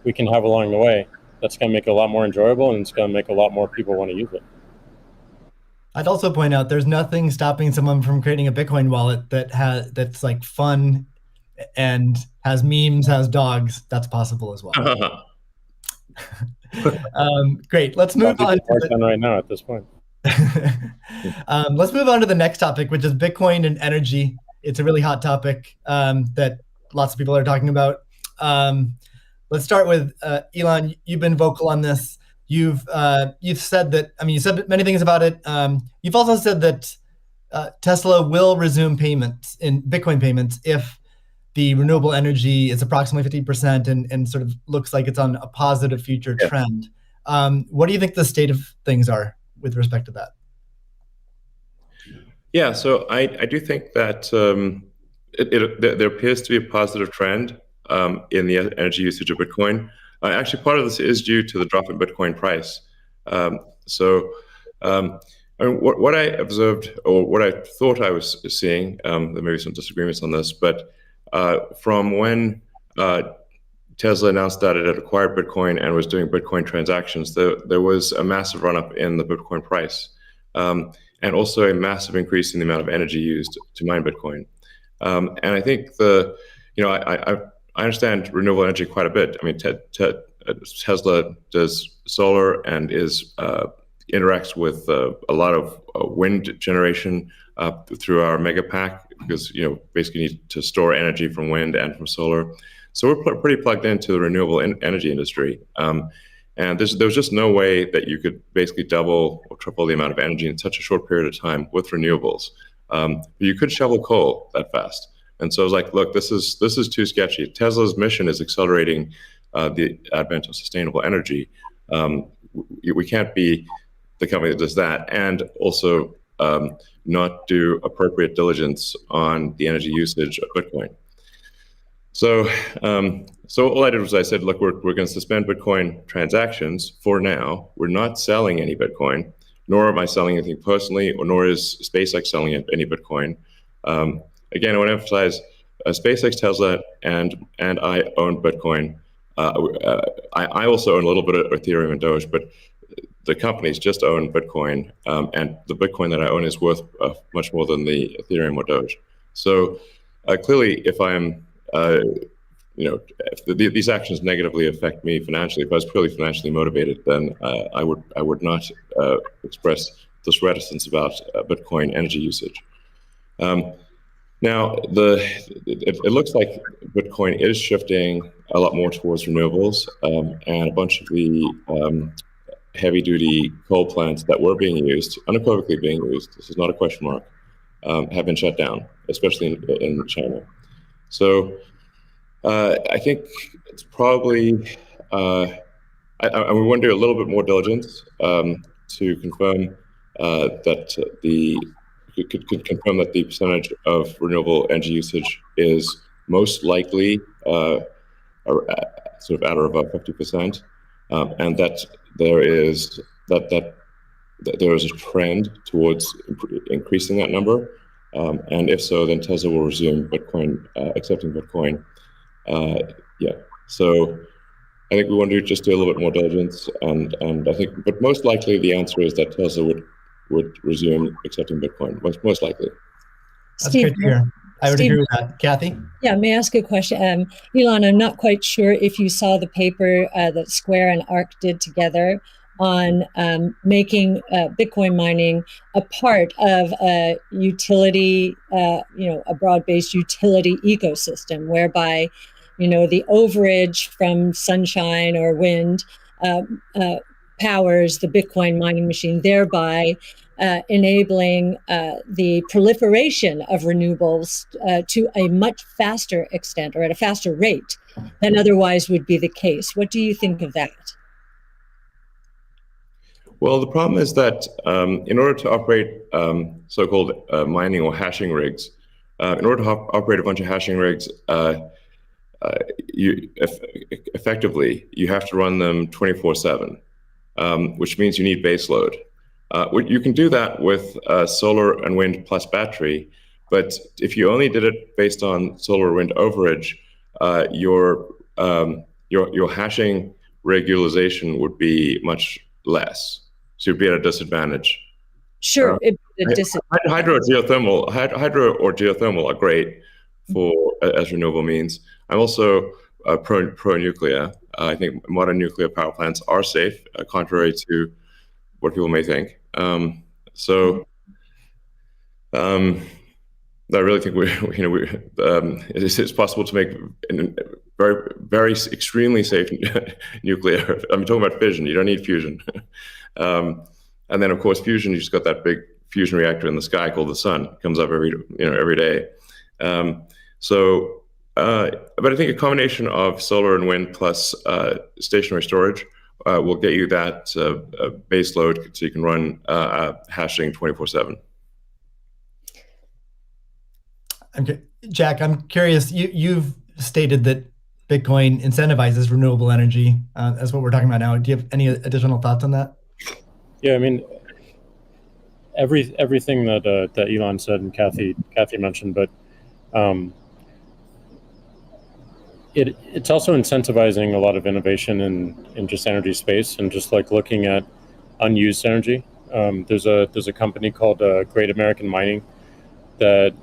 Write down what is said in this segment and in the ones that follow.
we can have along the way, that's going to make it a lot more enjoyable, and it's going to make a lot more people want to use it. I'd also point out there's nothing stopping someone from creating a Bitcoin wallet that's like fun and has memes, has dogs. That's possible as well. Great. Let's move on. Right now at this point. Let's move on to the next topic, which is Bitcoin and energy. It's a really hot topic that lots of people are talking about. Let's start with Elon. You've been vocal on this. You've said that. I mean, you said many things about it. You've also said that Tesla will resume payments in Bitcoin payments if the renewable energy is approximately 50% and sort of looks like it's on a positive future trend. What do you think the state of things are with respect to that? Yeah, so I do think that there appears to be a positive trend in the energy usage of Bitcoin. Actually, part of this is due to the drop in Bitcoin price. I mean, what I observed, or what I thought I was seeing, there may be some disagreements on this, but from when Tesla announced that it had acquired Bitcoin and was doing Bitcoin transactions, there was a massive run-up in the Bitcoin price, and also a massive increase in the amount of energy used to mine Bitcoin. And I think I understand renewable energy quite a bit. I mean, Tesla does solar and interacts with a lot of wind generation through our mega pack, because basically need to store energy from wind and from solar. So we're pretty plugged into the renewable energy industry. And there was just no way that you could basically double or triple the amount of energy in such a short period of time with renewables. You could shovel coal that fast. And so I was like, look, this is too sketchy. Tesla's mission is accelerating the advent of sustainable energy. We can't be the company that does that and also not do appropriate diligence on the energy usage of Bitcoin. So all I did was I said, look, we're going to suspend Bitcoin transactions for now. We're not selling any Bitcoin, nor am I selling anything personally, nor is SpaceX selling any Bitcoin. Again, I want to emphasize SpaceX, Tesla, and I own Bitcoin. I also own a little bit of Ethereum and Doge, but the companies just own Bitcoin, and the Bitcoin that I own is worth much more than the Ethereum or Doge. So clearly, if I'm if these actions negatively affect me financially, if I was purely financially motivated, then I would not express this reticence about Bitcoin energy usage. Now, it looks like Bitcoin is shifting a lot more towards renewables, and a bunch of the heavy-duty coal plants that were being used, unequivocally being used, this is not a question mark, have been shut down, especially in China. So I think it's probably, we want to do a little bit more diligence to confirm confirm that the percentage of renewable energy usage is most likely sort of at or above 50%, and that there is a trend towards increasing that number. And if so, then Tesla will resume Bitcoin, accepting Bitcoin. So I think we want to just do a little bit more diligence, and I think, but most likely the answer is that Tesla would resume accepting Bitcoin, most likely. That's great to hear. I would agree with that. Cathie? Yeah, may I ask a question? Elon, I'm not quite sure if you saw the paper that Square and ARK did together on making Bitcoin mining a part of a utility, a broad-based utility ecosystem, whereby, the overage from sunshine or wind powers the Bitcoin mining machine, thereby enabling the proliferation of renewables to a much faster extent, or at a faster rate than otherwise would be the case. What do you think of that? Well, the problem is that in order to operate so-called mining or hashing rigs, in order to operate a bunch of hashing rigs, effectively, you have to run them 24/7, which means you need base load. You can do that with solar and wind plus battery, but if you only did it based on solar or wind overage, your your hashing regularization would be much less. So you'd be at a disadvantage. Sure, Hydro or geothermal are great for as renewable means. I'm also pro nuclear. I think modern nuclear power plants are safe, contrary to what people may think. I really think it's possible to make very, very extremely safe nuclear. I'm talking about fission. You don't need fusion. And then, of course, fusion. You just got that big fusion reactor in the sky called the sun. It comes up every day. But I think a combination of solar and wind plus stationary storage will get you that base load, so you can run hashing 24/7. Jack, I'm curious. You've stated that Bitcoin incentivizes renewable energy. That's what we're talking about now. Do you have any additional thoughts on that? Yeah, I mean, everything that Elon said and cathie mentioned, but it's also incentivizing a lot of innovation in just energy space, and just like looking at unused energy. There's a company called Great American Mining that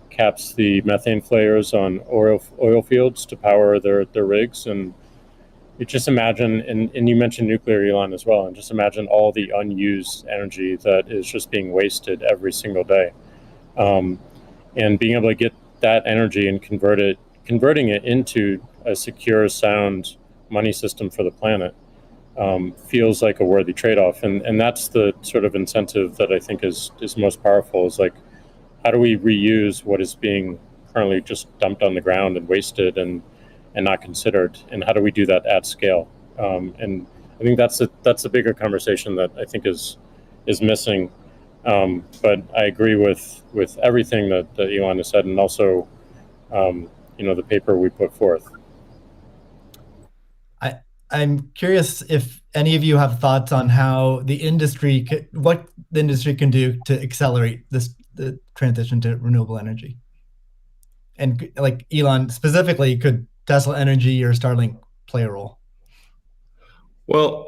caps the methane flares on oil fields to power their rigs. And you just imagine, and you mentioned nuclear, Elon, as well, and just imagine all the unused energy that is just being wasted every single day. And being able to get that energy and converting it into a secure, sound money system for the planet feels like a worthy trade-off. And that's the sort of incentive that I think is most powerful, is like, how do we reuse what is being currently just dumped on the ground and wasted and not considered, and how do we do that at scale? And I think that's a bigger conversation that I think is missing. But I agree with everything that Elon has said, and also the paper we put forth. I'm curious if any of you have thoughts on how what the industry can do to accelerate the transition to renewable energy. And like Elon specifically, could Tesla Energy or Starlink play a role? Well,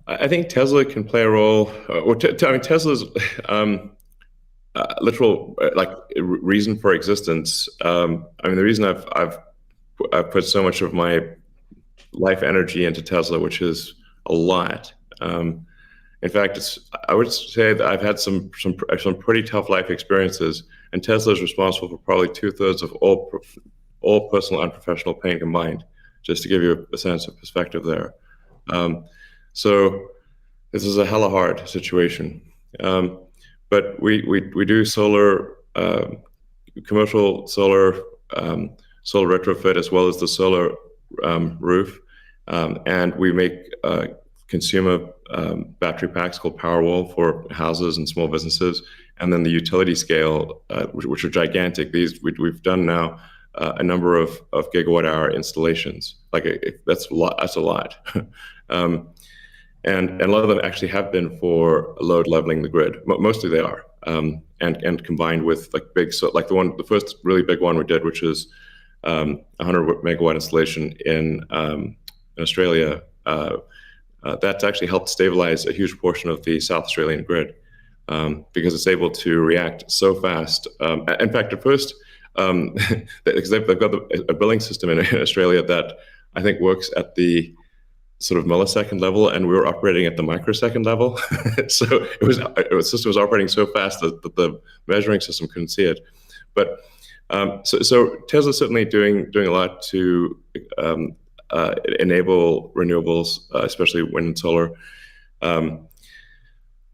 I think Tesla can play a role. Tesla's literal reason for existence. The reason I've put so much of my life energy into Tesla, which is a lot. In fact, I would say that I've had some pretty tough life experiences, and Tesla is responsible for probably 2/3 of all personal and professional pain combined. Just to give you a sense of perspective there. So this is a hella hard situation. But we do solar, commercial solar, solar retrofit, as well as the solar roof, and we make consumer battery packs called Powerwall for houses and small businesses, and then the utility scale, which are gigantic. These we've done now a number of gigawatt-hour installations. That's a lot. That's a lot. And a lot of them actually have been for load leveling the grid. Mostly they are, and combined with the first really big one we did, which is 100 megawatt installation in Australia. That's actually helped stabilize a huge portion of the South Australian grid, because it's able to react so fast. In fact, at first, because they've got a billing system in Australia that I think works at the sort of millisecond level, and we were operating at the microsecond level. So the system was operating so fast that the measuring system couldn't see it. But so Tesla's certainly doing a lot to enable renewables, especially wind and solar. And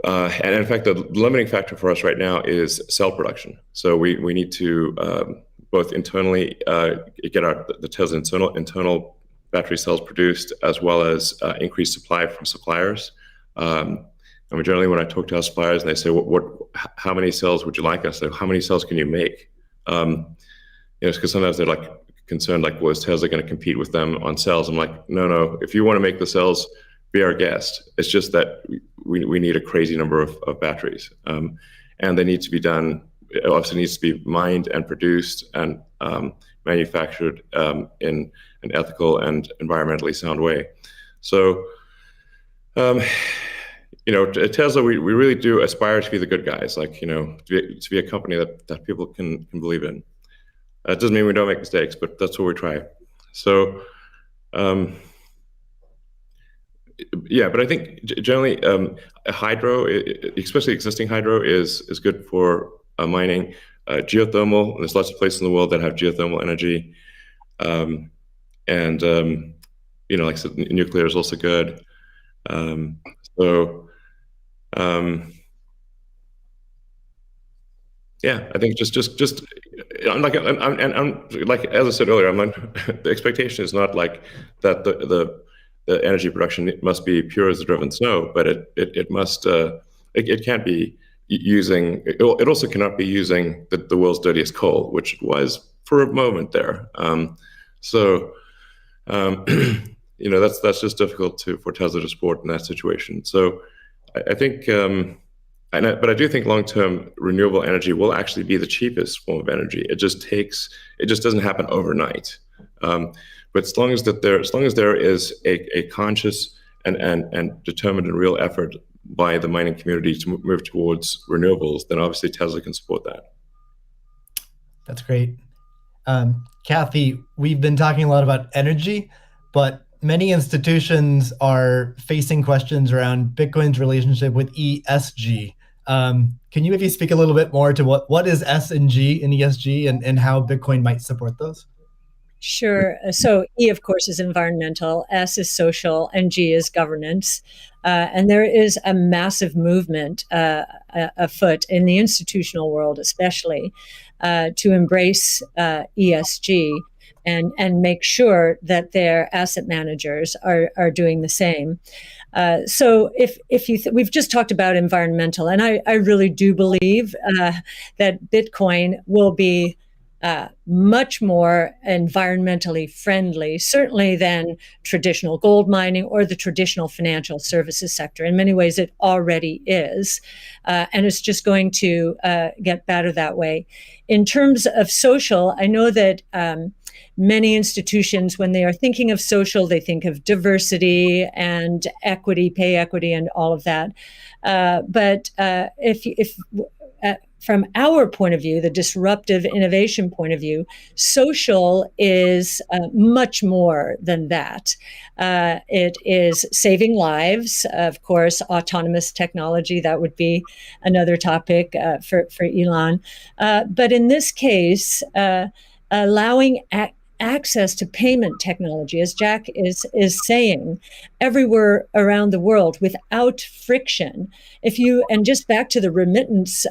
in fact, the limiting factor for us right now is cell production. So we need to both internally get the Tesla internal battery cells produced, as well as increase supply from suppliers. Generally, when I talk to our suppliers and they say, how many cells would you like us? How many cells can you make? Because sometimes they're concerned, is Tesla going to compete with them on cells? I'm like, no. If you want to make the cells, be our guest. It's just that we need a crazy number of batteries, and they need to be done. It obviously needs to be mined and produced and manufactured in an ethical and environmentally sound way. So, at Tesla, we really do aspire to be the good guys, like, to be a company that people can believe in. It doesn't mean we don't make mistakes, but that's what we try. So, but I think generally hydro, especially existing hydro, is good for mining. Geothermal, there's lots of places in the world that have geothermal energy. Like I said, nuclear is also good. I think just I'm like as I said earlier, the expectation is not like that the energy production must be pure as the driven snow, but it must it can't be using it also cannot be using the world's dirtiest coal, which it was for a moment there. That's just difficult for Tesla to support in that situation. So I think. But I do think long-term renewable energy will actually be the cheapest form of energy. It just doesn't happen overnight. But as long as there is a conscious and determined and real effort by the mining community to move towards renewables, then obviously Tesla can support that. That's great. Cathie, we've been talking a lot about energy, but many institutions are facing questions around Bitcoin's relationship with ESG. Can you maybe speak a little bit more to what is S and G in ESG and how Bitcoin might support those? Sure. So E, of course, is environmental, S is social, and G is governance. And there is a massive movement afoot in the institutional world, especially, to embrace ESG and make sure that their asset managers are doing the same. So if we've just talked about environmental, and I really do believe that Bitcoin will be much more environmentally friendly, certainly than traditional gold mining or the traditional financial services sector. In many ways, it already is, and it's just going to get better that way. In terms of social, I know that many institutions, when they are thinking of social, they think of diversity and equity, pay equity, and all of that. But if from our point of view, the disruptive innovation point of view, social is much more than that. It is saving lives, of course, autonomous technology, that would be another topic for Elon. But in this case, allowing access to payment technology, as Jack is saying, everywhere around the world without friction. And just back to the remittance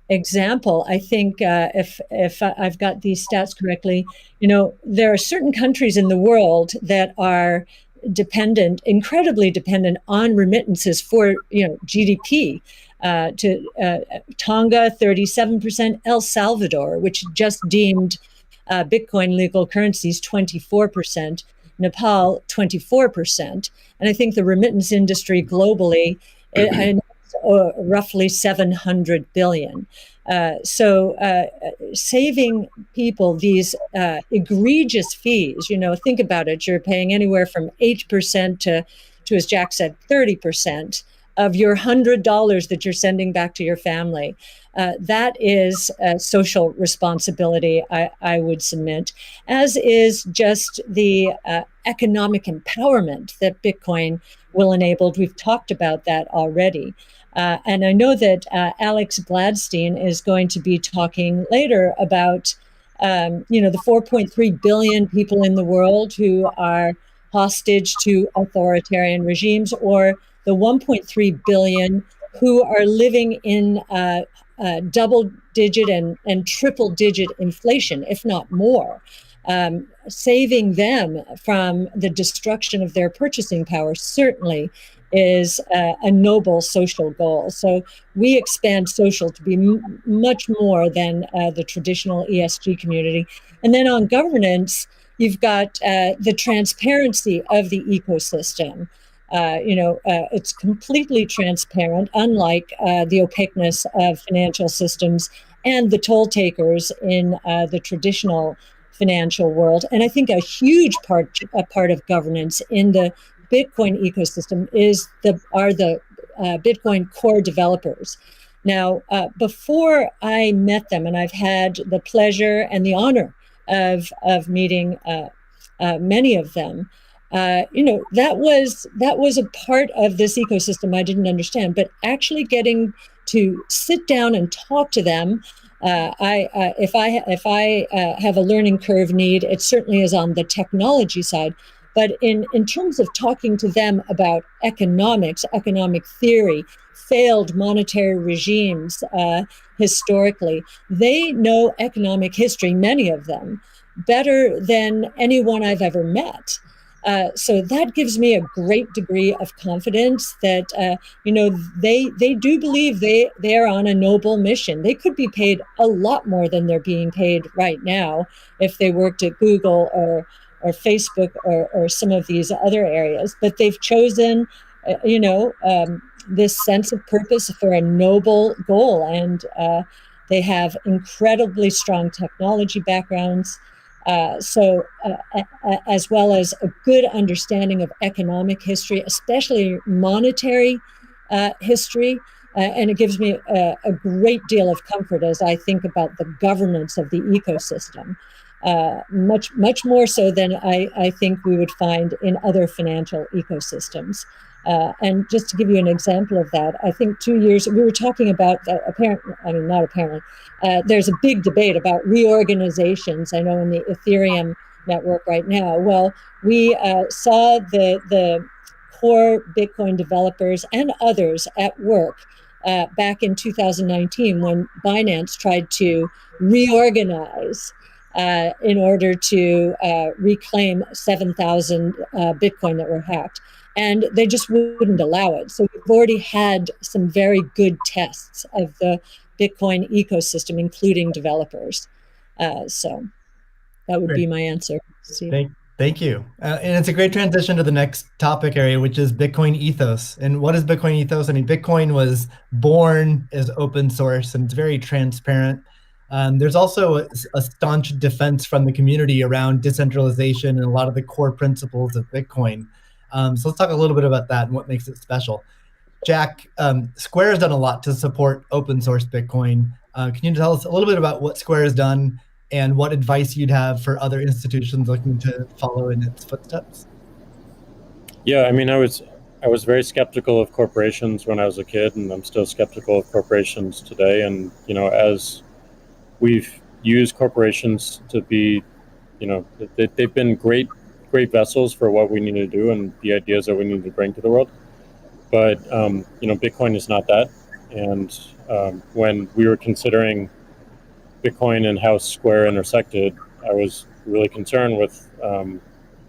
example, I think if I've got these stats correctly, there are certain countries in the world that are incredibly dependent on remittances for GDP. Tonga, 37%, El Salvador, which just deemed Bitcoin legal currencies, 24%, Nepal, 24%. And I think the remittance industry globally, roughly 700 billion. So saving people these egregious fees, think about it, you're paying anywhere from 8% to, as Jack said, 30% of your $100 that you're sending back to your family. That is a social responsibility, I would submit, as is just the economic empowerment that Bitcoin will enable. We've talked about that already. And I know that Alex Gladstein is going to be talking later about, the 4.3 billion people in the world who are hostage to authoritarian regimes, or the 1.3 billion who are living in double-digit and triple-digit inflation, if not more. Saving them from the destruction of their purchasing power certainly is a noble social goal. So we expand social to be much more than the traditional ESG community. And then on governance, you've got the transparency of the ecosystem. It's completely transparent, unlike the opaqueness of financial systems and the toll takers in the traditional financial world. And I think a huge part of governance in the Bitcoin ecosystem are the Bitcoin core developers. Now, before I met them, and I've had the pleasure and the honor of meeting many of them, that was a part of this ecosystem I didn't understand. But actually getting to sit down and talk to them, if I have a learning curve need, it certainly is on the technology side. But in terms of talking to them about economics, economic theory, failed monetary regimes historically, they know economic history, many of them, better than anyone I've ever met. So that gives me a great degree of confidence that they do believe they are on a noble mission. They could be paid a lot more than they're being paid right now if they worked at Google or Facebook or some of these other areas. But they've chosen, this sense of purpose for a noble goal, and they have incredibly strong technology backgrounds. As well as a good understanding of economic history, especially monetary history. And it gives me a great deal of comfort as I think about the governance of the ecosystem, much more so than I think we would find in other financial ecosystems. And just to give you an example of that, I think 2 years, we were talking about, there's a big debate about reorganizations, I know, in the Ethereum network right now. Well, we saw the core Bitcoin developers and others at work back in 2019 when Binance tried to reorganize in order to reclaim 7,000 Bitcoin that were hacked. And they just wouldn't allow it. So we've already had some very good tests of the Bitcoin ecosystem, including developers. So that would be my answer. Thank you. And it's a great transition to the next topic area, which is Bitcoin ethos. And what is Bitcoin ethos? I mean, Bitcoin was born as open source and it's very transparent. There's also a staunch defense from the community around decentralization and a lot of the core principles of Bitcoin. So let's talk a little bit about that and what makes it special. Jack, Square has done a lot to support open source Bitcoin. Can you tell us a little bit about what Square has done and what advice you'd have for other institutions looking to follow in its footsteps? Yeah, I mean, I was very skeptical of corporations when I was a kid, and I'm still skeptical of corporations today. And as we've used corporations to be, they've been great vessels for what we need to do and the ideas that we need to bring to the world. But, Bitcoin is not that. And when we were considering Bitcoin and how Square intersected, I was really concerned with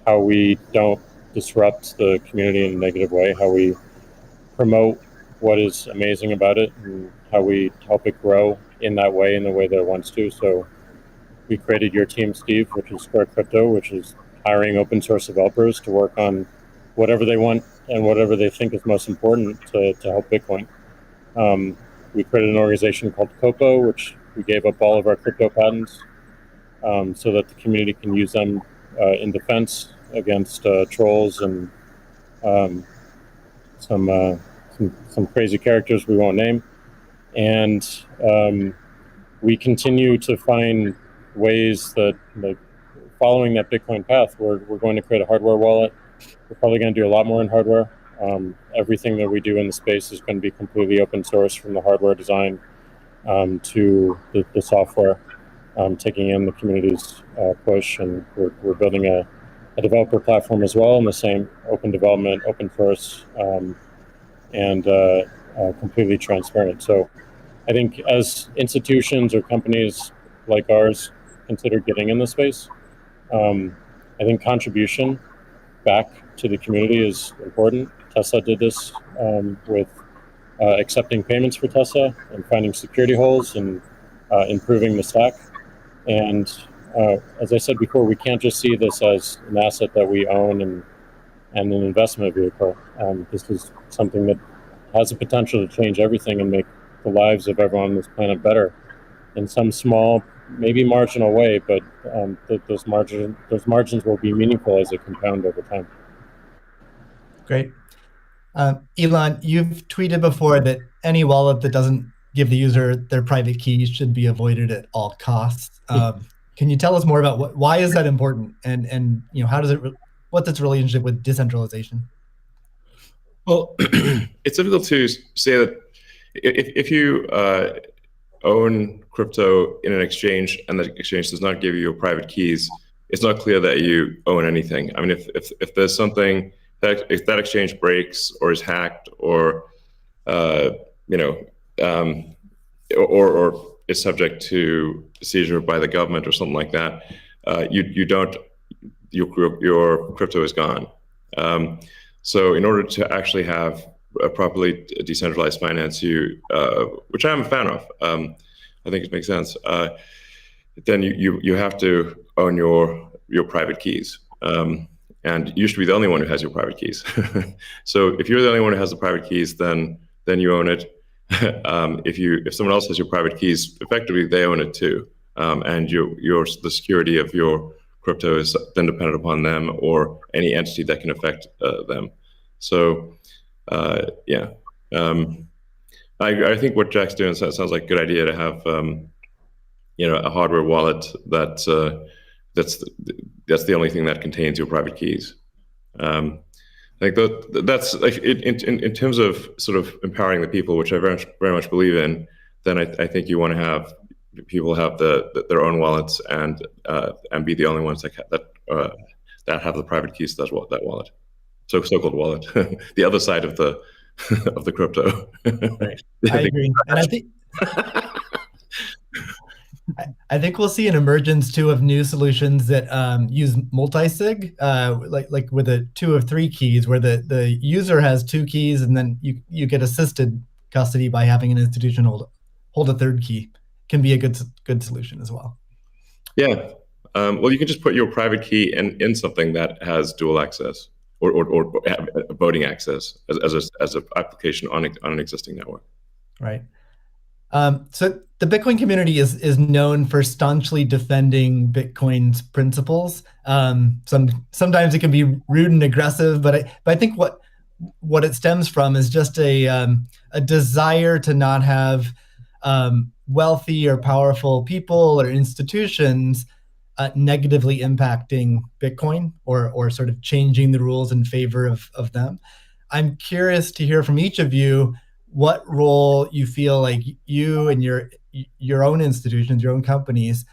how we don't disrupt the community in a negative way, how we promote what is amazing about it, and how we help it grow in that way, in the way that it wants to. So we created Your Team, Steve, which is Square Crypto, which is hiring open source developers to work on whatever they want and whatever they think is most important to help Bitcoin. We created an organization called Copo, which we gave up all of our crypto patents so that the community can use them in defense against trolls and some crazy characters we won't name. And we continue to find ways that, following that Bitcoin path, we're going to create a hardware wallet. We're probably going to do a lot more in hardware. Everything that we do in the space is going to be completely open source, from the hardware design to the software, taking in the community's push. And we're building a developer platform as well, in the same open development, open source, and completely transparent. So I think as institutions or companies like ours consider getting in the space, I think contribution back to the community is important. Tesla did this with accepting payments for Tesla and finding security holes and improving the stack. And as I said before, we can't just see this as an asset that we own and an investment vehicle. This is something that has the potential to change everything and make the lives of everyone on this planet better in some small maybe marginal way, but those margins will be meaningful as they compound over time. Great. Elon, you've tweeted before that any wallet that doesn't give the user their private keys should be avoided at all costs. Can you tell us more about why is that important, and how does what's its relationship with decentralization? Well, it's difficult to say that if you own crypto in an exchange and the exchange does not give you your private keys, it's not clear that you own anything. I mean, if there's something that if that exchange breaks or is hacked or or is subject to seizure by the government or something like that, your crypto is gone. So in order to actually have a properly decentralized finance, which I'm a fan of, I think it makes sense. Then you have to own your private keys, and you should be the only one who has your private keys. So if you're the only one who has the private keys, then you own it. If someone else has your private keys, effectively they own it too, and the security of your crypto is then dependent upon them or any entity that can affect them. So, I think what Jack's doing sounds like a good idea to have, a hardware wallet that's the only thing that contains your private keys. I think that's like in terms of sort of empowering the people, which I very much believe in. Then I think you want to have people have their own wallets and be the only ones that have the private keys to that wallet, so-called wallet, the other side of the of the crypto. Right. I agree, and I think we'll see an emergence too of new solutions that use multi-sig, like with a 2 of 3 keys, where the user has 2 keys, and then you get assisted custody by having an institution hold a 3rd key. Can be a good solution as well. Yeah. Well, you can just put your private key in something that has dual access or voting access as an application on an existing network. Right. So the Bitcoin community is known for staunchly defending Bitcoin's principles. Sometimes it can be rude and aggressive, but I think what it stems from is just a desire to not have wealthy or powerful people or institutions negatively impacting Bitcoin or sort of changing the rules in favor of them. I'm curious to hear from each of you what role you feel like you and your own institutions, your own companies,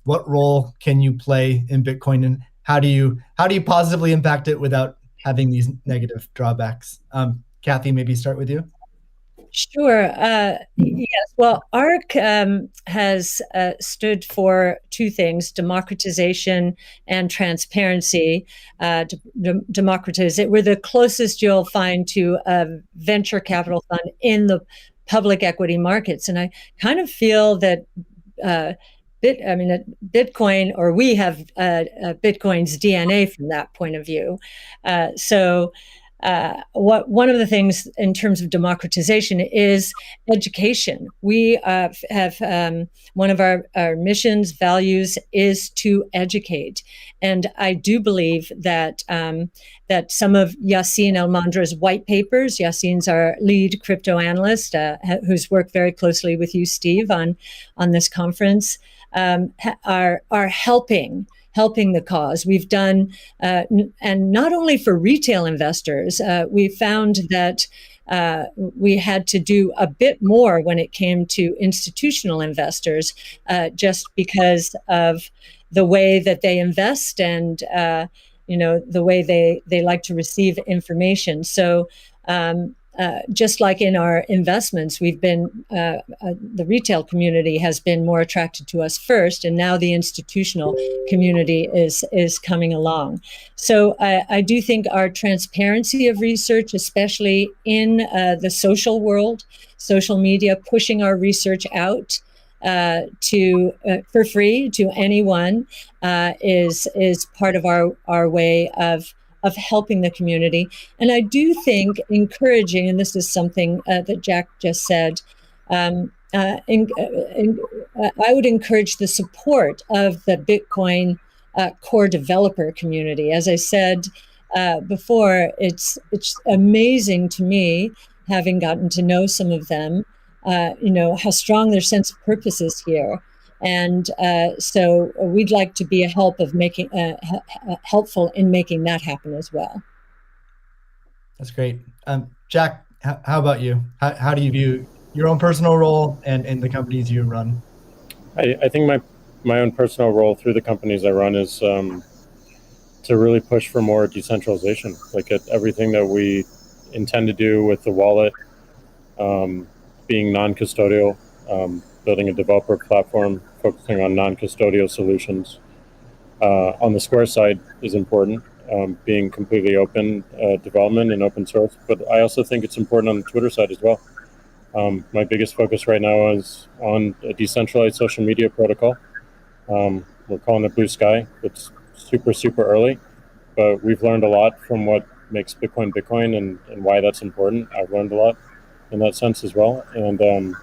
what role can you play in Bitcoin, and how do you positively impact it without having these negative drawbacks? Cathie, maybe start with you. Sure. Yes. Well, ARC has stood for 2 things: democratization and transparency. We're the closest you'll find to a venture capital fund in the public equity markets, and I kind of feel that Bitcoin, or we have Bitcoin's DNA from that point of view. One of the things in terms of democratization is education. We have one of our missions, values, is to educate, and I do believe that that some of Yassine El-Mandra's white papers. Yassine's our lead crypto analyst, who's worked very closely with you, Steve, on this conference, are helping the cause. We've done, and not only for retail investors, we found that we had to do a bit more when it came to institutional investors, just because of the way that they invest and the way they like to receive information. So just like in our investments, we've been the retail community has been more attracted to us first, and now the institutional community is coming along. So I do think our transparency of research, especially in the social world, social media, pushing our research out for free to anyone, is part of our way of helping the community. And I do think encouraging, and this is something that Jack just said, I would encourage the support of the Bitcoin core developer community. As I said before, it's amazing to me, having gotten to know some of them, how strong their sense of purpose is here. And so we'd like to be helpful in making that happen as well. That's great. Jack, how about you? How do you view your own personal role and the companies you run? I think my own personal role through the companies I run is to really push for more decentralization. Like at everything that we intend to do with the wallet, being non-custodial, building a developer platform, focusing on non-custodial solutions. On the Square side is important, being completely open development and open source. But I also think it's important on the Twitter side as well. My biggest focus right now is on a decentralized social media protocol. We're calling it Blue Sky. It's super, super early, but we've learned a lot from what makes Bitcoin Bitcoin and why that's important. I've learned a lot in that sense as well. And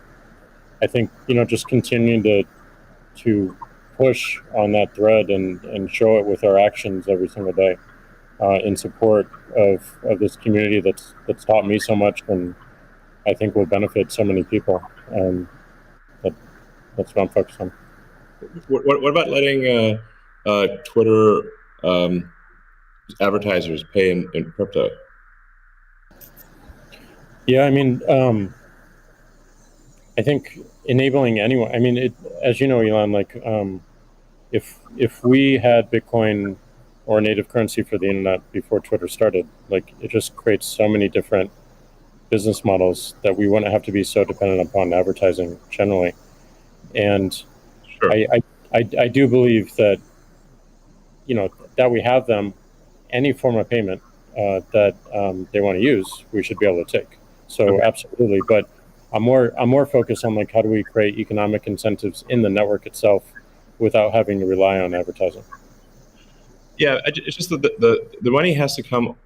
I think, just continuing to push on that thread and show it with our actions every single day in support of this community that's taught me so much and I think will benefit so many people. That's what I'm focused on. What about letting Twitter advertisers pay in crypto? Yeah, I mean, I think enabling anyone. I mean, as you know, Elon, like if we had Bitcoin or a native currency for the internet before Twitter started, like it just creates so many different business models that we wouldn't have to be so dependent upon advertising generally. And sure. I do believe that that we have them, any form of payment that they want to use, we should be able to take. So absolutely, but I'm more focused on like how do we create economic incentives in the network itself without having to rely on advertising. Yeah, it's just that the money has to come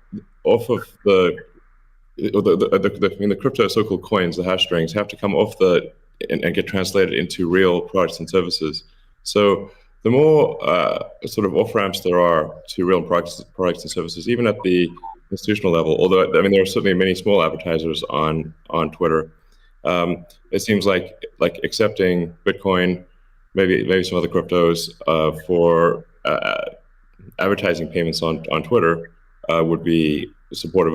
off of the crypto so-called coins, the hash strings have to come off and get translated into real products and services. So the more sort of off-ramps there are to real products and services, even at the institutional level, although I mean there are certainly many small advertisers on Twitter, it seems like accepting Bitcoin, maybe some other cryptos for advertising payments on Twitter would be supportive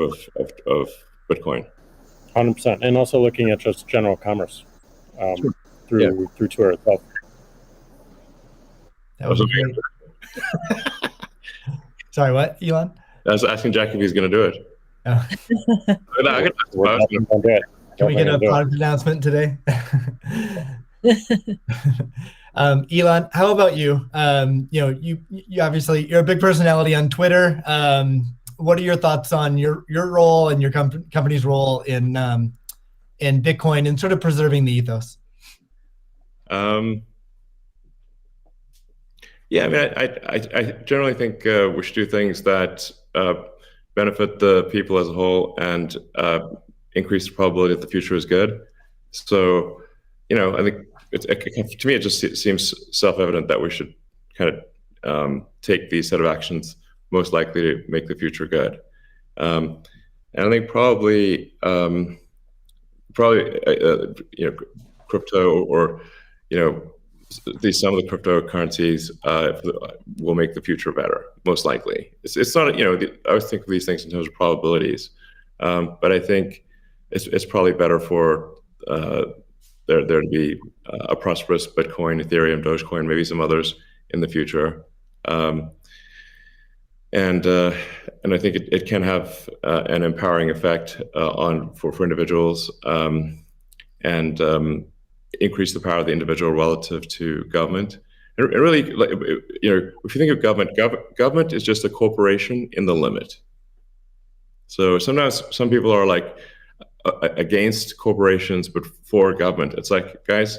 of Bitcoin. 100%, and also looking at just general commerce through Twitter itself. That would be great. Sorry, what, Elon? I was asking Jack if he's going to do it. Oh. Can we get a product announcement today? Elon, how about you? You obviously you're a big personality on Twitter. What are your thoughts on your role and your company's role in Bitcoin and sort of preserving the ethos? Yeah, I mean, I generally think we should do things that benefit the people as a whole and increase the probability that the future is good. So, I think to me it just seems self-evident that we should kind of take these set of actions most likely to make the future good. And I think probably crypto or at least some of the cryptocurrencies will make the future better, most likely. It's not, I always think of these things in terms of probabilities, but I think it's probably better for there to be a prosperous Bitcoin, Ethereum, Dogecoin, maybe some others in the future. And I think it can have an empowering effect for individuals and increase the power of the individual relative to government. And really, if you think of government is just a corporation in the limit. So sometimes some people are like against corporations but for government. It's like, guys,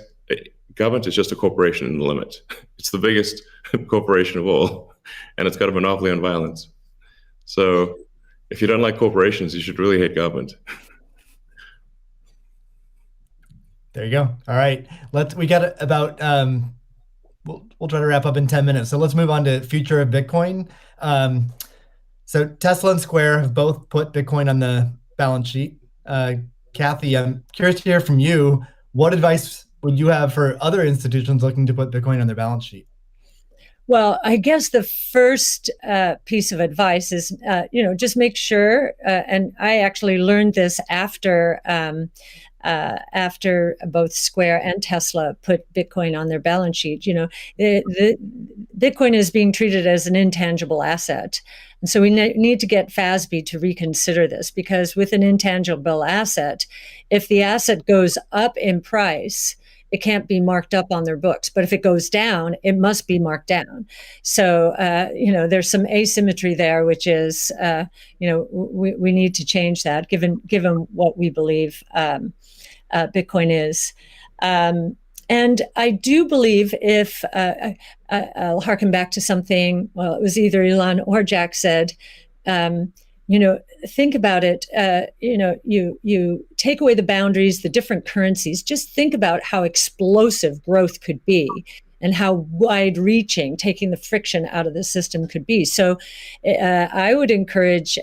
government is just a corporation in the limit. It's the biggest corporation of all, and it's got a monopoly on violence. So if you don't like corporations, you should really hate government. There you go. All right. We got about, we'll try to wrap up in 10 minutes. So let's move on to future of Bitcoin. So Tesla and Square have both put Bitcoin on the balance sheet. Cathie, I'm curious to hear from you. What advice would you have for other institutions looking to put Bitcoin on their balance sheet? Well, I guess the first piece of advice is, just make sure, and I actually learned this after both Square and Tesla put Bitcoin on their balance sheet. The Bitcoin is being treated as an intangible asset. And so we need to get FASB to reconsider this, because with an intangible asset, if the asset goes up in price, it can't be marked up on their books. But if it goes down, it must be marked down. So, there's some asymmetry there, which is, we need to change that given what we believe Bitcoin is. And I do believe if, I'll harken back to something, well, it was either Elon or Jack said, think about it, you take away the boundaries, the different currencies, just think about how explosive growth could be and how wide reaching taking the friction out of the system could be. So I would encourage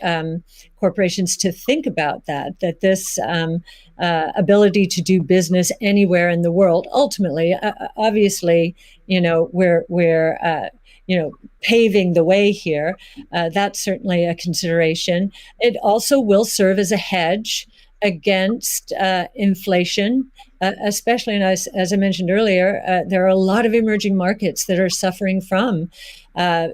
corporations to think about that this ability to do business anywhere in the world, ultimately, obviously, we're paving the way here. That's certainly a consideration. It also will serve as a hedge against inflation, especially, and as I mentioned earlier, there are a lot of emerging markets that are suffering from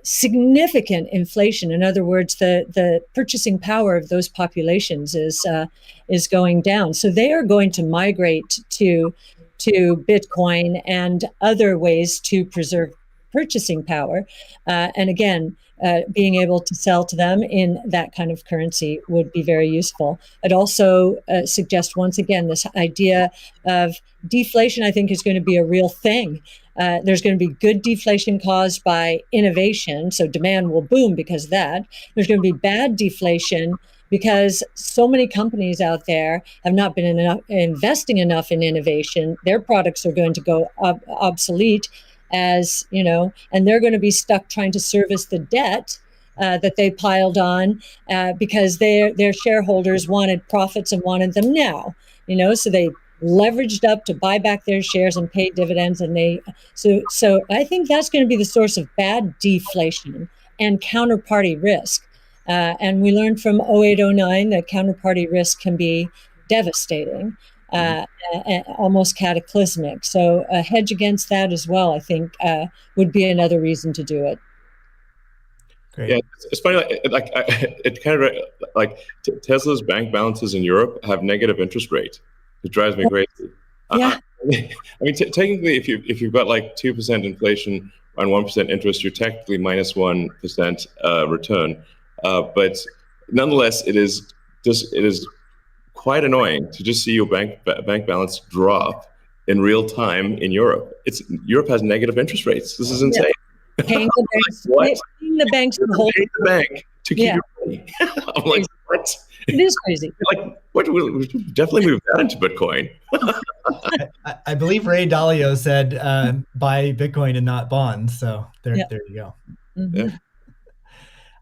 significant inflation. In other words, the purchasing power of those populations is going down. So they are going to migrate to Bitcoin and other ways to preserve purchasing power. And again, being able to sell to them in that kind of currency would be very useful. I'd also suggest, once again, this idea of deflation, I think, is going to be a real thing. There's going to be good deflation caused by innovation, so demand will boom because of that. There's going to be bad deflation because so many companies out there have not been investing enough in innovation. Their products are going to go obsolete, and they're going to be stuck trying to service the debt that they piled on because their shareholders wanted profits and wanted them now. So they leveraged up to buy back their shares and pay dividends, and so I think that's going to be the source of bad deflation and counterparty risk. And we learned from 0809 that counterparty risk can be devastating. Almost cataclysmic. So a hedge against that as well, I think, would be another reason to do it. Great. Yeah, it's funny. It kind of like Tesla's bank balances in Europe have negative interest rate. It drives me crazy. Yeah. I mean, technically, if you've got like 2% inflation and 1% interest, you're technically minus 1% return. But nonetheless, it is quite annoying to just see your bank balance drop in real time in Europe. Europe has negative interest rates. This is insane. Yeah. Paying the banks to hold the bank to keep your money. I'm like, what? It is crazy. Like, what? We definitely move that into Bitcoin. I believe Ray Dalio said, "Buy Bitcoin and not bonds." So there you go. Mm-hmm.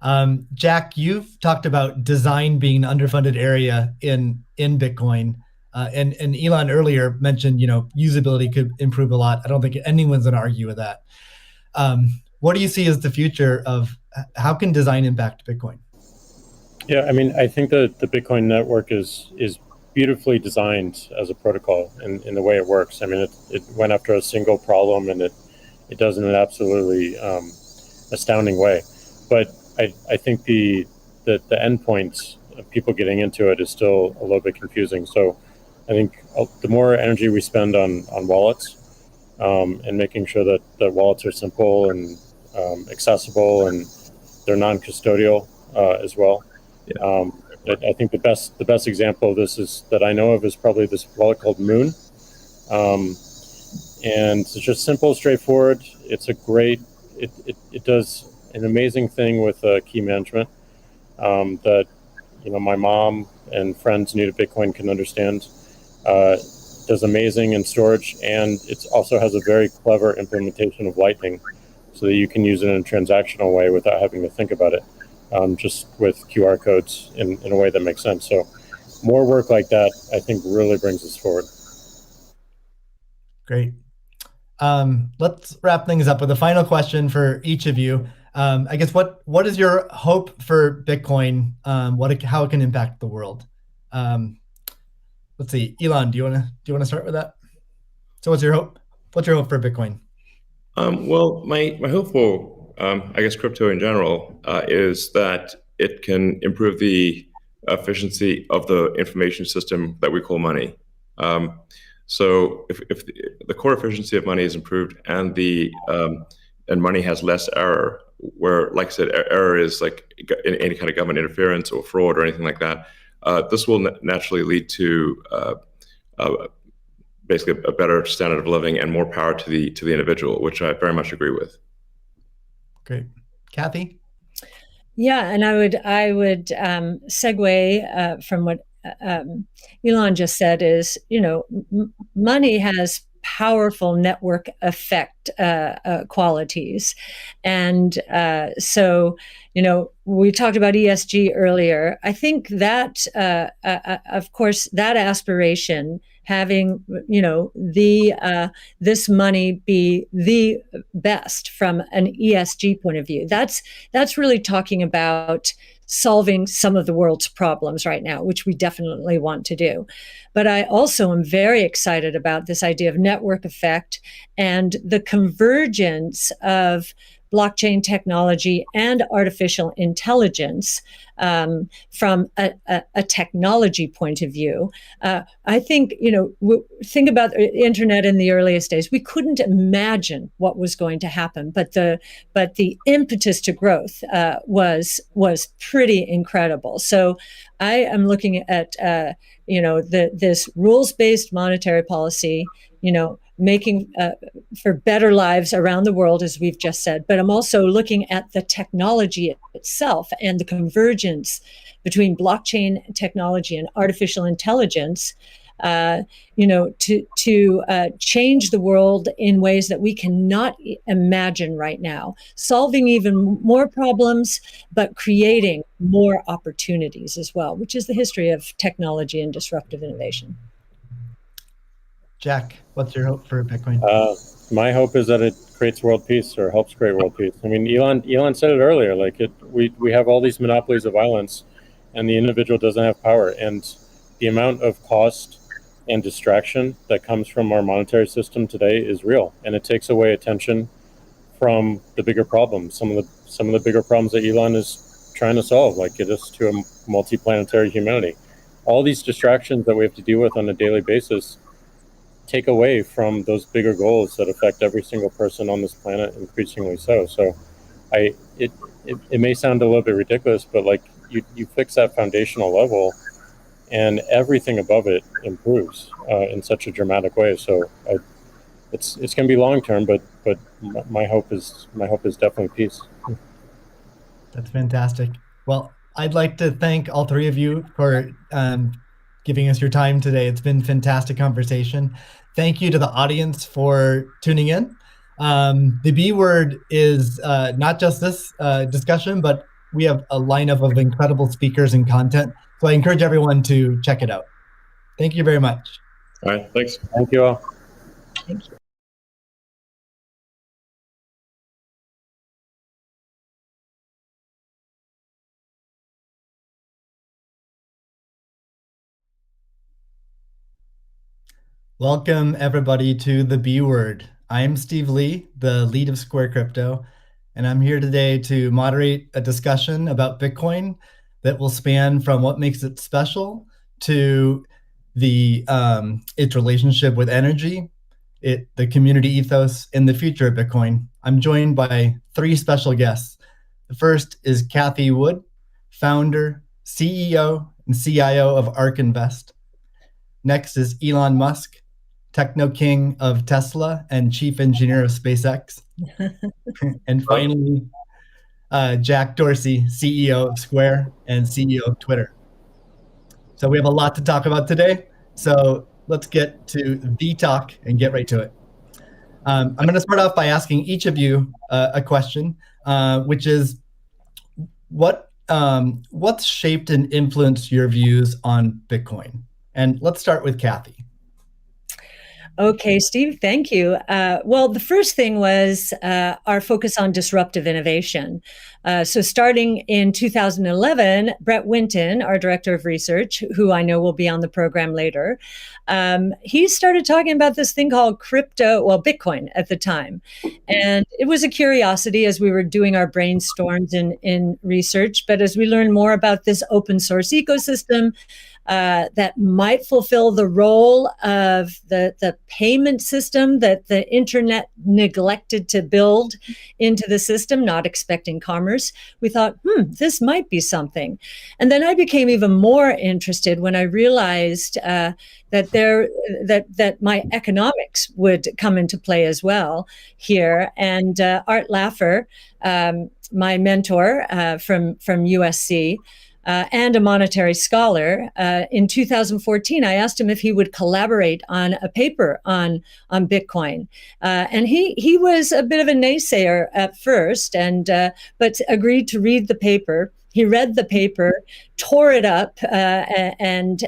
Yeah. Jack, you've talked about design being an underfunded area in Bitcoin, and Elon earlier mentioned usability could improve a lot. I don't think anyone's going to argue with that. What do you see as the future of how can design impact Bitcoin? Yeah, I mean, I think that the Bitcoin network is beautifully designed as a protocol in the way it works. I mean, it went after a single problem, and it does in an absolutely astounding way. But I think the endpoints of people getting into it is still a little bit confusing. So I think the more energy we spend on wallets and making sure that wallets are simple and accessible and they're non-custodial as well. Yeah. I think the best example of this that I know of is probably this wallet called Moon. And it's just simple, straightforward. It's it does an amazing thing with key management that my mom and friends new to Bitcoin can understand. does amazing in storage, and it also has a very clever implementation of Lightning, so that you can use it in a transactional way without having to think about it, just with QR codes in a way that makes sense. So more work like that, I think, really brings us forward. Great. Let's wrap things up with a final question for each of you. I guess what is your hope for Bitcoin? How it can impact the world? Let's see, Elon, do you want to start with that? So what's your hope? What's your hope for Bitcoin? Well, my hope for, I guess, crypto in general is that it can improve the efficiency of the information system that we call money. So if the core efficiency of money is improved and and money has less error, where, like I said, error is like any kind of government interference or fraud or anything like that, this will naturally lead to basically a better standard of living and more power to the individual, which I very much agree with. Great. Cathie? Yeah, and I would segue from what Elon just said is, money has powerful network effect qualities. And so, we talked about ESG earlier. I think that, of course, that aspiration, having, this money be the best from an ESG point of view, that's really talking about solving some of the world's problems right now, which we definitely want to do. But I also am very excited about this idea of network effect and the convergence of blockchain technology and artificial intelligence from a technology point of view. I think, think about the internet in the earliest days. We couldn't imagine what was going to happen, but the impetus to growth was pretty incredible. So I am looking at this rules-based monetary policy, making for better lives around the world, as we've just said. But I'm also looking at the technology itself and the convergence between blockchain technology and artificial intelligence, to change the world in ways that we cannot imagine right now, solving even more problems, but creating more opportunities as well, which is the history of technology and disruptive innovation. Jack, what's your hope for Bitcoin? My hope is that it creates world peace, or helps create world peace. I mean, Elon said it earlier. Like we have all these monopolies of violence, and the individual doesn't have power. And the amount of cost and distraction that comes from our monetary system today is real, and it takes away attention from the bigger problems. Some of the bigger problems that Elon is trying to solve, like get us to a multi-planetary humanity. All these distractions that we have to deal with on a daily basis take away from those bigger goals that affect every single person on this planet, increasingly so. So it may sound a little bit ridiculous, but like you fix that foundational level and everything above it improves in such a dramatic way. So it's going to be long term, but my hope is definitely peace. That's fantastic. Well, I'd like to thank all three of you for giving us your time today. It's been a fantastic conversation. Thank you to the audience for tuning in. The B word is not just this discussion, but we have a lineup of incredible speakers and content. So I encourage everyone to check it out. Thank you very much. All right, thanks. Thank you all. Thank you. Welcome everybody to the B word. I'm Steve Lee, the lead of Square Crypto, and I'm here today to moderate a discussion about Bitcoin that will span from what makes it special to its relationship with energy, the community ethos, and the future of Bitcoin. I'm joined by three special guests. The first is Cathie Wood, founder, CEO, and CIO of ARK Invest. Next is Elon Musk, techno king of Tesla and chief engineer of SpaceX. And finally, Jack Dorsey, CEO of Square and CEO of Twitter. So we have a lot to talk about today. So let's get to the talk and get right to it. I'm going to start off by asking each of you a question, which is, what's shaped and influenced your views on Bitcoin? And let's start with Cathie. Okay, Steve, thank you. Well, the first thing was our focus on disruptive innovation. So starting in 2011, Brett Winton, our director of research, who I know will be on the program later, he started talking about this thing called Bitcoin at the time. And it was a curiosity as we were doing our brainstorms in research. But as we learned more about this open source ecosystem, that might fulfill the role of the payment system that the internet neglected to build into the system, not expecting commerce. We thought, this might be something. And then I became even more interested when I realized that my economics would come into play as well here. And Art Laffer, my mentor from USC, and a monetary scholar, in 2014, I asked him if he would collaborate on a paper on Bitcoin, and he was a bit of a naysayer at first, but agreed to read the paper. He read the paper, tore it up, and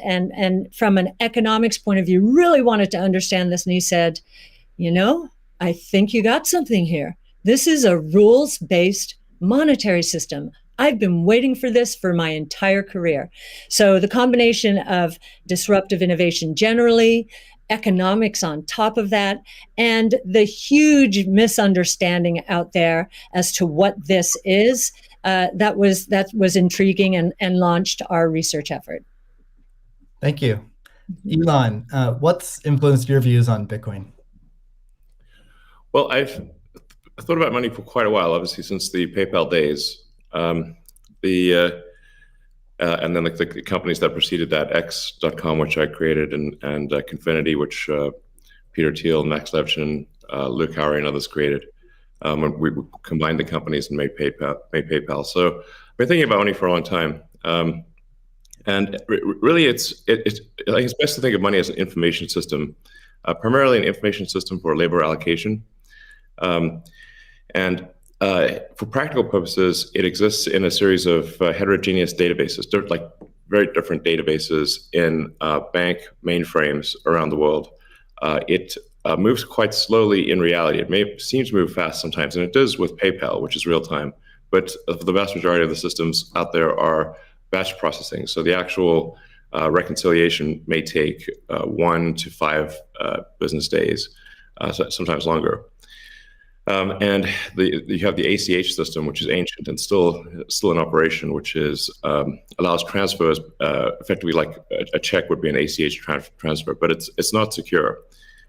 from an economics point of view, really wanted to understand this. And he said, I think you got something here. This is a rules-based monetary system. I've been waiting for this for my entire career. So the combination of disruptive innovation generally, economics on top of that, and the huge misunderstanding out there as to what this is, that was intriguing and launched our research effort. Thank you. Elon, what's influenced your views on Bitcoin? Well, I've thought about money for quite a while, obviously, since the PayPal days. And then the companies that preceded that, X.com, which I created, and Confinity, which Peter Thiel, Max Levchin, Luke Howry, and others created. When we combined the companies and made PayPal. So I've been thinking about money for a long time. And really, it's best to think of money as an information system, primarily an information system for labor allocation. For practical purposes, it exists in a series of heterogeneous databases, like very different databases in bank mainframes around the world. It moves quite slowly in reality. It seems to move fast sometimes, and it does with PayPal, which is real time. But the vast majority of the systems out there are batch processing. So the actual reconciliation may take 1 to 5 business days, sometimes longer. And you have the ACH system, which is ancient and still in operation, which allows transfers effectively like a check would be an ACH transfer, but it's not secure.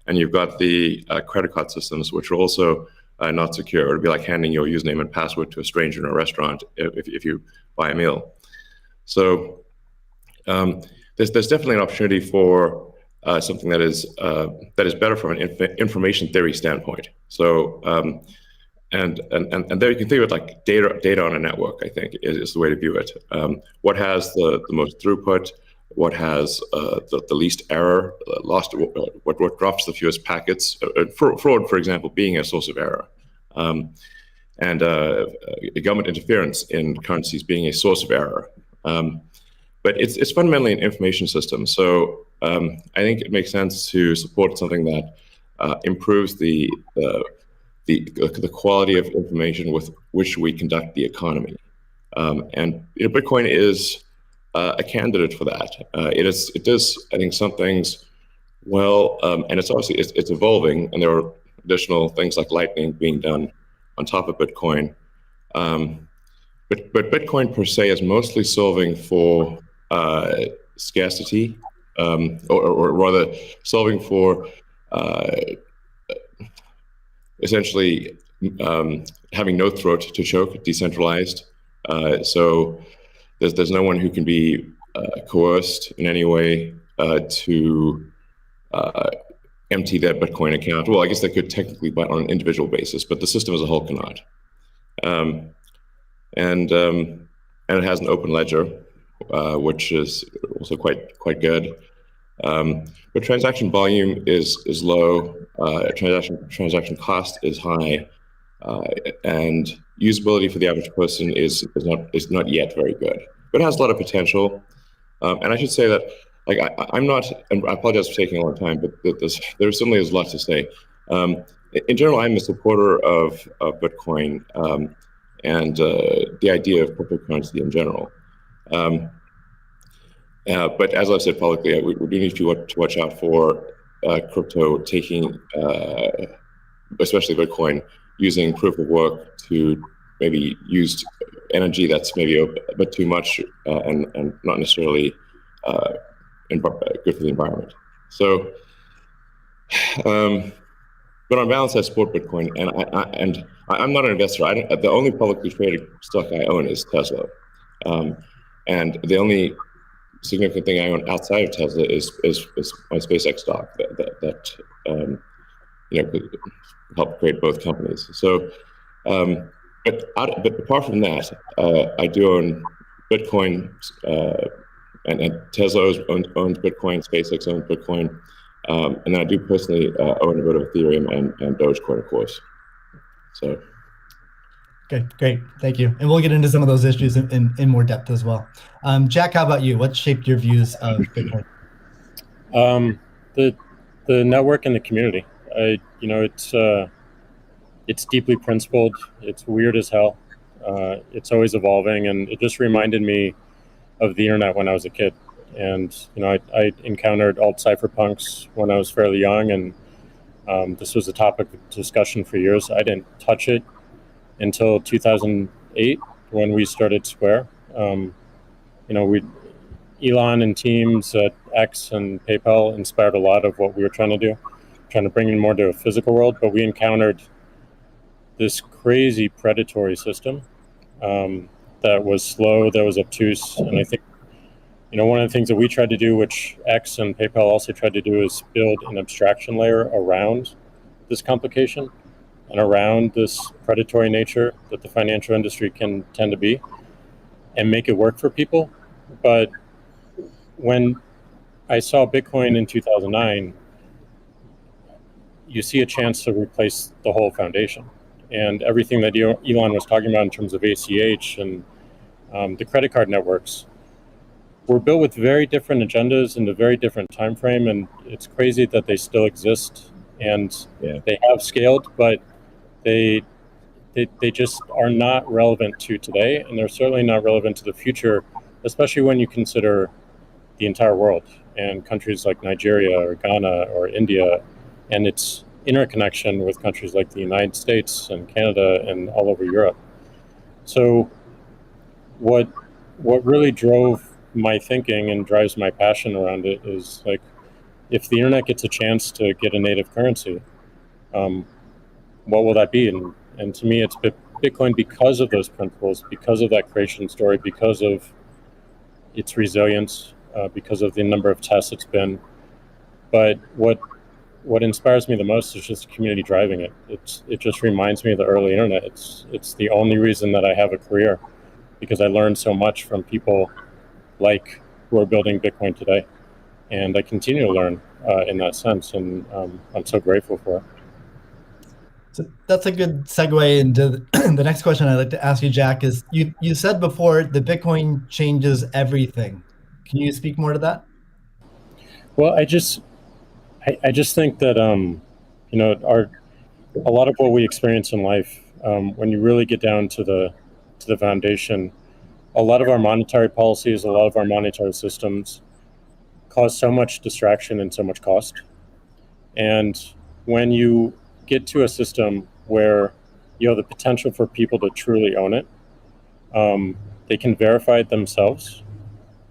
And you've got the credit card systems, which are also not secure. It would be like handing your username and password to a stranger in a restaurant if you buy a meal. So there's definitely an opportunity for something that is better from an information theory standpoint. So and there you can think of it like data on a network. I think is the way to view it. What has the most throughput? What has the least error? What drops the fewest packets? Fraud, for example, being a source of error, and government interference in currencies being a source of error. But it's fundamentally an information system. So I think it makes sense to support something that improves the quality of information with which we conduct the economy. And Bitcoin is a candidate for that. It does, I think, some things well, and it's obviously it's evolving, and there are additional things like Lightning being done on top of Bitcoin. But Bitcoin per se is mostly solving for scarcity, or rather solving for essentially having no throat to choke, decentralized. So there's no one who can be coerced in any way to empty their Bitcoin account. Well, I guess they could technically, but on an individual basis, but the system as a whole cannot. And it has an open ledger, which is also quite good. But transaction volume is low, transaction cost is high, and usability for the average person is not yet very good, but it has a lot of potential. And I should say that, like, I'm not, and I apologize for taking a long time, but there certainly is a lot to say. In general, I'm a supporter of Bitcoin and the idea of cryptocurrency in general. But as I've said publicly, we do need to watch out for crypto taking, especially Bitcoin, using proof of work to maybe use energy that's maybe a bit too much and not necessarily good for the environment. So, but on balance, I support Bitcoin, and I'm not an investor. The only publicly traded stock I own is Tesla, and the only significant thing I own outside of Tesla is my SpaceX stock that could help create both companies. So, but apart from that, I do own Bitcoin, and Tesla owns Bitcoin, SpaceX owns Bitcoin, and I do personally own a bit of Ethereum and Dogecoin, of course. So. Okay, great, thank you. And we'll get into some of those issues in more depth as well. Jack, how about you? What shaped your views of Bitcoin? The network and the community. It's deeply principled. It's weird as hell. It's always evolving, and it just reminded me of the internet when I was a kid. And I encountered alt cypherpunks when I was fairly young, and this was a topic of discussion for years. I didn't touch it until 2008 when we started Square. Elon and teams at X and PayPal inspired a lot of what we were trying to do, trying to bring in more to a physical world, but we encountered this crazy predatory system that was slow, that was obtuse. And I think, one of the things that we tried to do, which X and PayPal also tried to do, is build an abstraction layer around this complication and around this predatory nature that the financial industry can tend to be, and make it work for people. But when I saw Bitcoin in 2009, you see a chance to replace the whole foundation. And everything that Elon was talking about in terms of ACH and the credit card networks were built with very different agendas in a very different time frame. And it's crazy that they still exist, and they have scaled, but they just are not relevant to today, and they're certainly not relevant to the future, especially when you consider the entire world and countries like Nigeria or Ghana or India, and its interconnection with countries like the United States and Canada and all over Europe. So what really drove my thinking and drives my passion around it is, like, if the internet gets a chance to get a native currency, what will that be? And to me, it's Bitcoin, because of those principles, because of that creation story, because of its resilience, because of the number of tests it's been. But what inspires me the most is just the community driving it. It just reminds me of the early internet. It's the only reason that I have a career, because I learned so much from people like who are building Bitcoin today, and I continue to learn in that sense, and I'm so grateful for it. So that's a good segue into the next question I'd like to ask you, Jack. Is you said before that Bitcoin changes everything. Can you speak more to that? Well, I just think that a lot of what we experience in life, when you really get down to the foundation, a lot of our monetary policies, a lot of our monetary systems cause so much distraction and so much cost. And when you get to a system where you have the potential for people to truly own it, they can verify it themselves.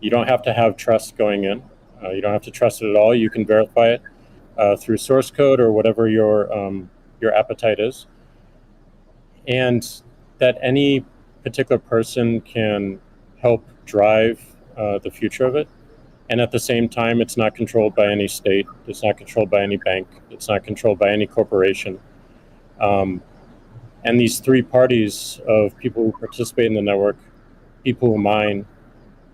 You don't have to have trust going in. You don't have to trust it at all. You can verify it through source code or whatever your appetite is, and that any particular person can help drive the future of it. And at the same time, it's not controlled by any state. It's not controlled by any bank. It's not controlled by any corporation. And these three parties of people who participate in the network, people who mine,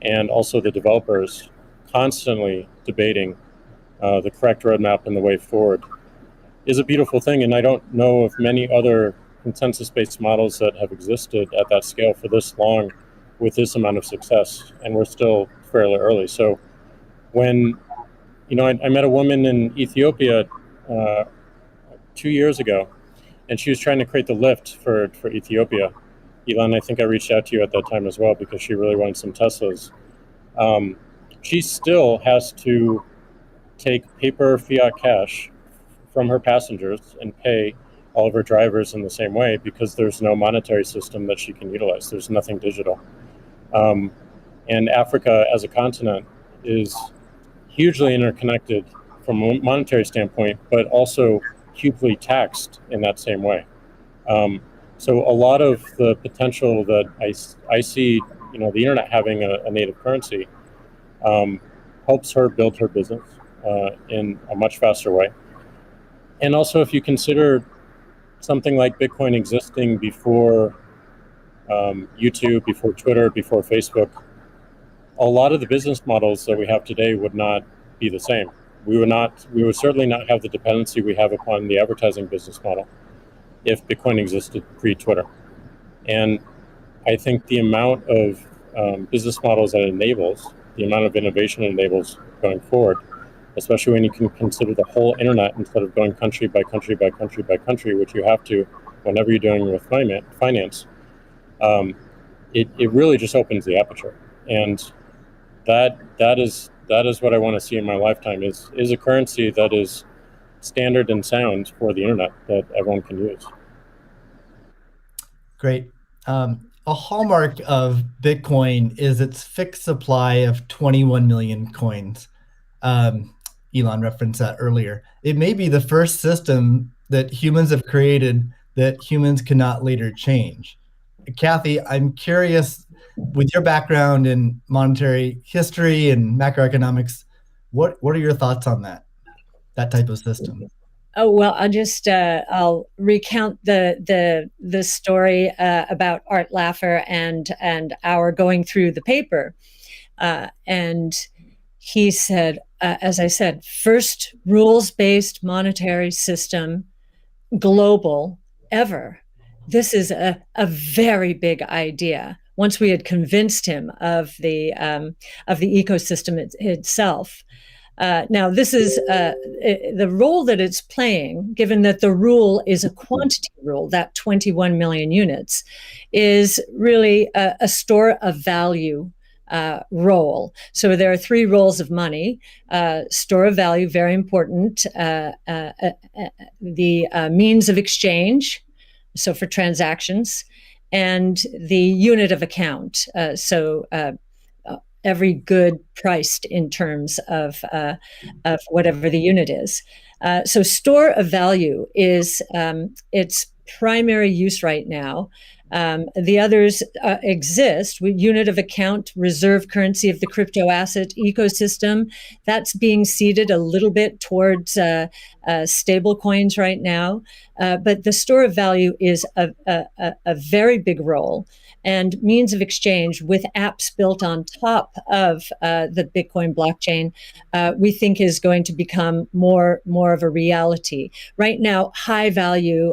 and also the developers, constantly debating the correct roadmap and the way forward, is a beautiful thing. And I don't know of many other consensus-based models that have existed at that scale for this long with this amount of success. And we're still fairly early. So when, I met a woman in Ethiopia 2 years ago, and she was trying to create the lift for Ethiopia. Elon, I think I reached out to you at that time as well because she really wanted some Teslas. She still has to take paper fiat cash from her passengers and pay all of her drivers in the same way because there's no monetary system that she can utilize. There's nothing digital. And Africa as a continent is hugely interconnected from a monetary standpoint, but also hugely taxed in that same way. So a lot of the potential that I see, the internet having a native currency helps her build her business in a much faster way. And also, if you consider something like Bitcoin existing before YouTube, before Twitter, before Facebook, a lot of the business models that we have today would not be the same. We would certainly not have the dependency we have upon the advertising business model if Bitcoin existed pre-Twitter. And I think the amount of business models that it enables, the amount of innovation it enables going forward, especially when you can consider the whole internet instead of going country by country by country by country, which you have to whenever you're doing with finance, it really just opens the aperture. And that is what I want to see in my lifetime is a currency that is standard and sound for the internet that everyone can use. Great. A hallmark of Bitcoin is its fixed supply of 21 million coins. Elon referenced that earlier. It may be the first system that humans have created that humans cannot later change. Cathie, I'm curious, with your background in monetary history and macroeconomics, what are your thoughts on that type of system? Oh, well, I'll recount the story about Art Laffer and our going through the paper. And he said, as I said, first rules-based monetary system, global, ever. This is a very big idea. Once we had convinced him of the ecosystem itself. Now, this is the role that it's playing, given that the rule is a quantity rule, that 21 million units, is really a store of value role. So there are three roles of money. Store of value, very important. The means of exchange, so for transactions, and the unit of account. Every good priced in terms of whatever the unit is. So store of value is its primary use right now. The others exist. Unit of account, reserve currency of the crypto asset ecosystem. That's being seeded a little bit towards stable coins right now. But the store of value is a very big role. And means of exchange with apps built on top of the Bitcoin blockchain, we think is going to become more of a reality. Right now, high value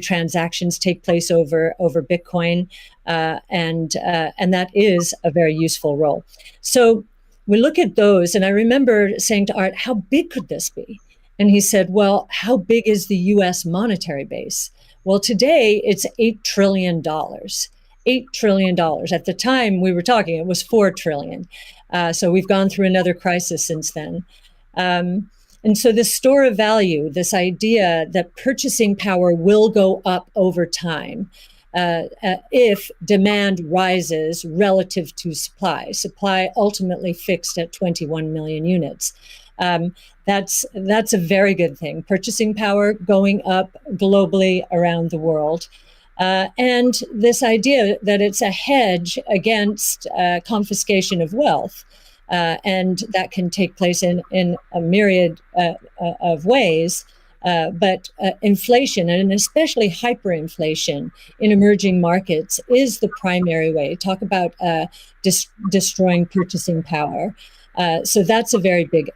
transactions take place over Bitcoin, and that is a very useful role. So we look at those, and I remember saying to Art, "How big could this be?" And he said, "Well, how big is the U.S. monetary base?" Well, today it's $8 trillion. $8 trillion. At the time we were talking, it was $4 trillion. So we've gone through another crisis since then. And so this store of value, this idea that purchasing power will go up over time if demand rises relative to supply. Supply ultimately fixed at 21 million units. That's a very good thing. Purchasing power going up globally around the world. And this idea that it's a hedge against confiscation of wealth. And that can take place in a myriad of ways. But inflation, and especially hyperinflation in emerging markets, is the primary way. Talk about destroying purchasing power. So that's a very big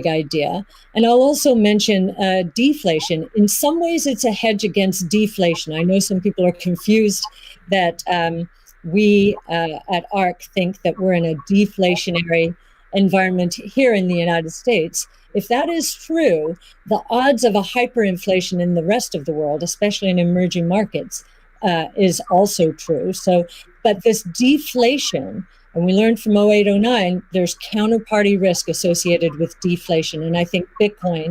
idea. And I'll also mention deflation. In some ways, it's a hedge against deflation. I know some people are confused that we at ARC think that we're in a deflationary environment here in the United States. If that is true, the odds of a hyperinflation in the rest of the world, especially in emerging markets, is also true. So, but this deflation, and we learned from 08, 09, there's counterparty risk associated with deflation. And I think Bitcoin